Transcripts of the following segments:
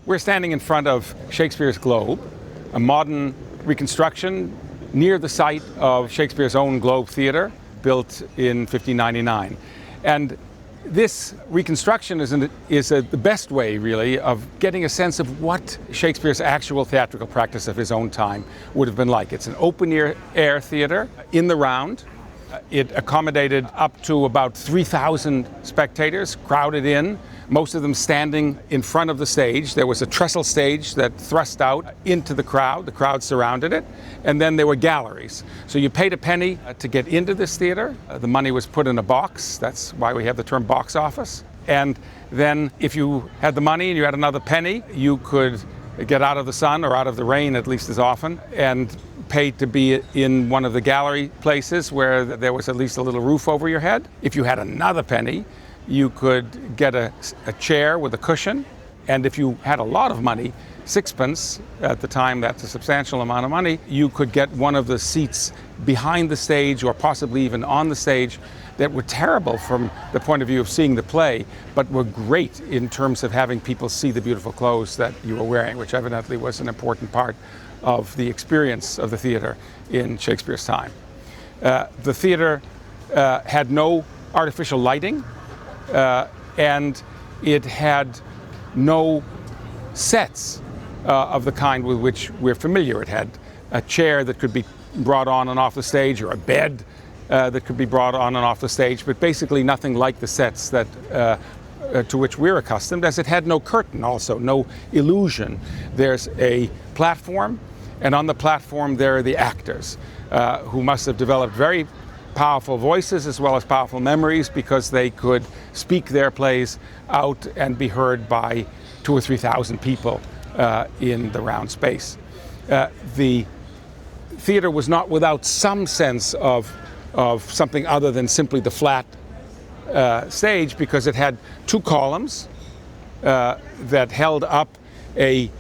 We're standing in front of Shakespeare's Globe, a modern reconstruction near the site of Shakespeare's own Globe Theatre, built in 1599. And this reconstruction is the best way, really, of getting a sense of what Shakespeare's actual theatrical practice of his own time would have been like. It's an open-air theatre in the round. It accommodated up to about 3,000 spectators crowded in, most of them standing in front of the stage. There was a trestle stage that thrust out into the crowd surrounded it, and then there were galleries. So you paid a penny to get into this theater. The money was put in a box. That's why we have the term box office. And then if you had the money and you had another penny, you could get out of the sun, or out of the rain at least as often, and pay to be in one of the gallery places where there was at least a little roof over your head. If you had another penny, you could get a chair with a cushion. And if you had a lot of money, sixpence at the time, that's a substantial amount of money, you could get one of the seats behind the stage, or possibly even on the stage, that were terrible from the point of view of seeing the play, but were great in terms of having people see the beautiful clothes that you were wearing, which evidently was an important part of the experience of the theater in Shakespeare's time. The theater had no artificial lighting, and it had no sets of the kind with which we're familiar. It had a chair that could be brought on and off the stage, or a bed that could be brought on and off the stage, but basically nothing like the sets that to which we're accustomed, as it had no curtain, also no illusion. There's a platform, and on the platform there are the actors, who must have developed very powerful voices as well as powerful memories, because they could speak their plays out and be heard by 2,000 or 3,000 people in the round space. The theater was not without some sense of something other than simply the flat stage, because it had two columns that held up a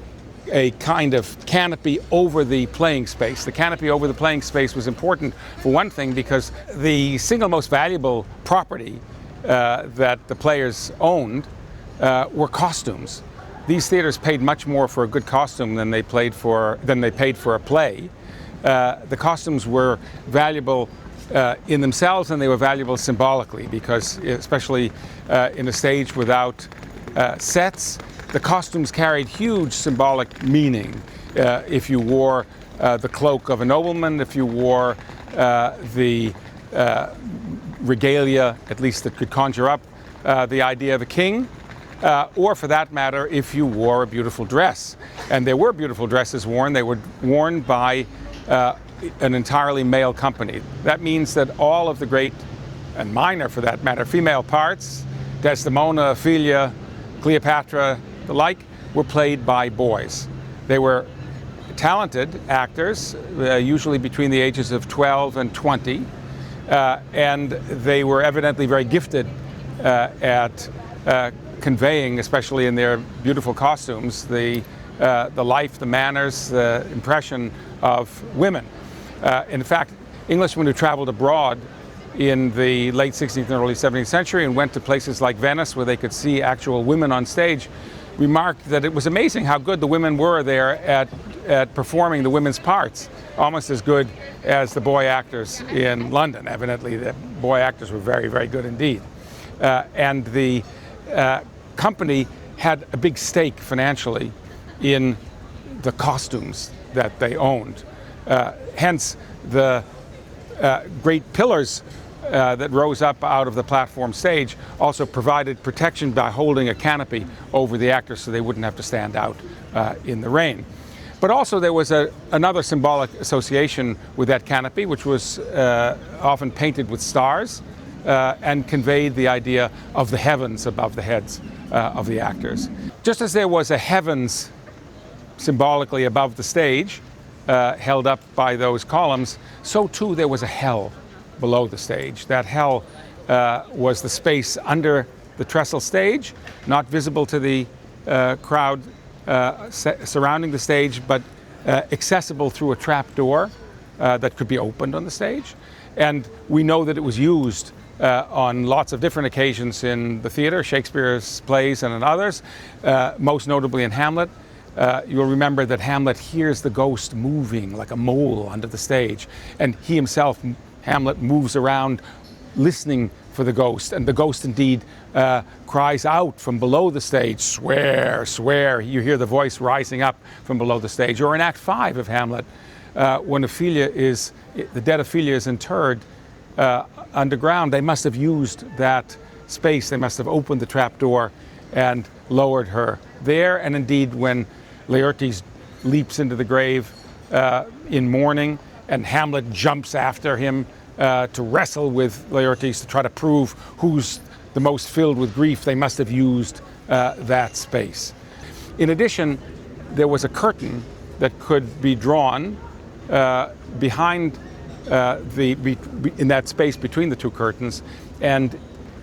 kind of canopy over the playing space. The canopy over the playing space was important, for one thing, because the single most valuable property that the players owned were costumes. These theaters paid much more for a good costume than they paid for a play. The costumes were valuable in themselves, and they were valuable symbolically, because especially in a stage without sets, the costumes carried huge symbolic meaning. If you wore the cloak of a nobleman, if you wore the regalia, at least that could conjure up the idea of a king, or for that matter, if you wore a beautiful dress. And there were beautiful dresses worn. They were worn by an entirely male company. That means that all of the great, and minor for that matter, female parts, Desdemona, Ophelia, Cleopatra, the like, were played by boys. They were talented actors, usually between the ages of 12 and 20, and they were evidently very gifted at conveying, especially in their beautiful costumes, the life, the manners, the impression of women. In fact, Englishmen who traveled abroad in the late 16th and early 17th century and went to places like Venice, where they could see actual women on stage, remarked that it was amazing how good the women were there at performing the women's parts, almost as good as the boy actors in London. Evidently, the boy actors were very, very good indeed. And the company had a big stake financially in the costumes that they owned. Hence, the great pillars that rose up out of the platform stage also provided protection by holding a canopy over the actors so they wouldn't have to stand out in the rain. But also there was another symbolic association with that canopy, which was often painted with stars and conveyed the idea of the heavens above the heads of the actors. Just as there was a heavens symbolically above the stage, held up by those columns, so too there was a hell below the stage. That hell was the space under the trestle stage, not visible to the crowd surrounding the stage, but accessible through a trap door that could be opened on the stage. And we know that it was used on lots of different occasions in the theater, Shakespeare's plays and in others, most notably in Hamlet. You'll remember that Hamlet hears the ghost moving like a mole under the stage, and he himself, Hamlet, moves around listening for the ghost, and the ghost indeed cries out from below the stage, "Swear, swear." You hear the voice rising up from below the stage. Or in Act 5 of Hamlet, when the dead Ophelia is interred underground, they must have used that space. They must have opened the trapdoor and lowered her there. And indeed, when Laertes leaps into the grave in mourning, and Hamlet jumps after him to wrestle with Laertes to try to prove who's the most filled with grief, they must have used that space. In addition, there was a curtain that could be drawn behind in that space between the two curtains, and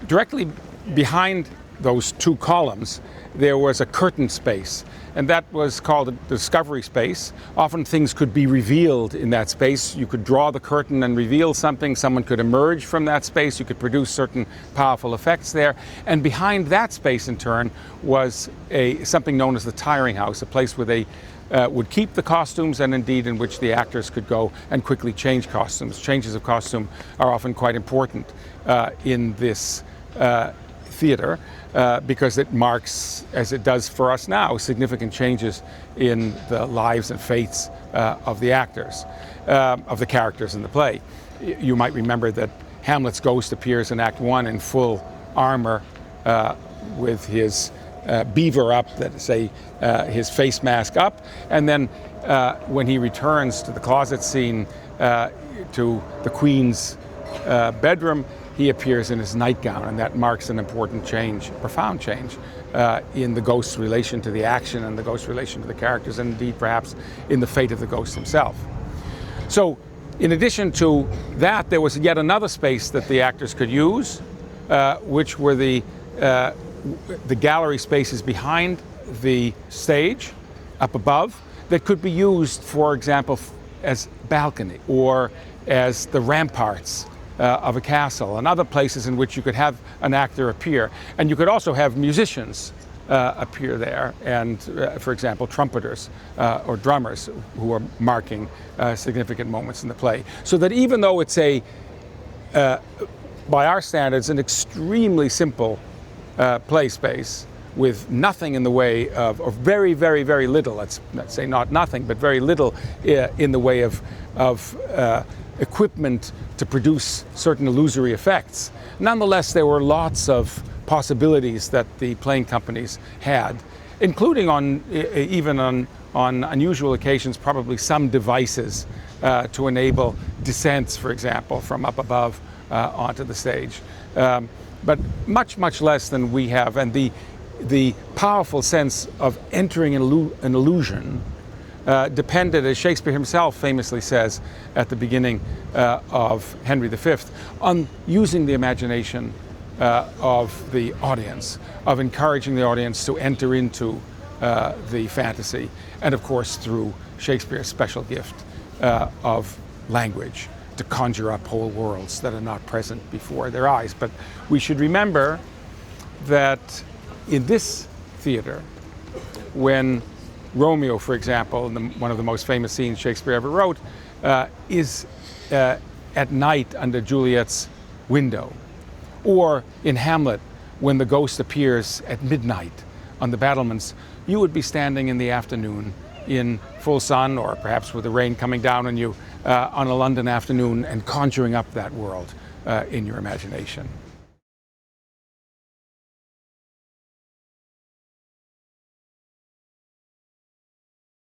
directly behind those two columns there was a curtain space, and that was called the discovery space. Often things could be revealed in that space. You could draw the curtain and reveal something. Someone could emerge from that space. You could produce certain powerful effects there. And behind that space, in turn, was something known as the tiring house, a place where they would keep the costumes, and indeed in which the actors could go and quickly change costumes. Changes of costume are often quite important in this theater because it marks, as it does for us now, significant changes in the lives and fates of the actors, of the characters in the play. You might remember that Hamlet's ghost appears in Act 1 in full armor with his beaver up, that is, his face mask up, and then when he returns to the closet scene to the Queen's bedroom, he appears in his nightgown, and that marks an important change, profound change, in the ghost's relation to the action and the ghost's relation to the characters, and indeed perhaps in the fate of the ghost himself. So in addition to that, there was yet another space that the actors could use, which were the gallery spaces behind the stage, up above, that could be used, for example, as balcony or as the ramparts of a castle, and other places in which you could have an actor appear. And you could also have musicians appear there, and for example, trumpeters or drummers who are marking significant moments in the play. So that even though it's by our standards, an extremely simple play space with nothing in the way of, or very, very, very little, let's say not nothing, but very little in the way of equipment to produce certain illusory effects. Nonetheless, there were lots of possibilities that the playing companies had, including even on unusual occasions, probably some devices to enable descents, for example, from up above onto the stage. But much, much less than we have. And the powerful sense of entering an illusion depended, as Shakespeare himself famously says at the beginning of Henry V, on using the imagination of the audience, of encouraging the audience to enter into the fantasy, and of course through Shakespeare's special gift of language, to conjure up whole worlds that are not present before their eyes. But we should remember that in this theater, when Romeo, for example, one of the most famous scenes Shakespeare ever wrote, is at night under Juliet's window, or in Hamlet, when the ghost appears at midnight on the battlements, you would be standing in the afternoon in full sun, or perhaps with the rain coming down on you on a London afternoon, and conjuring up that world in your imagination.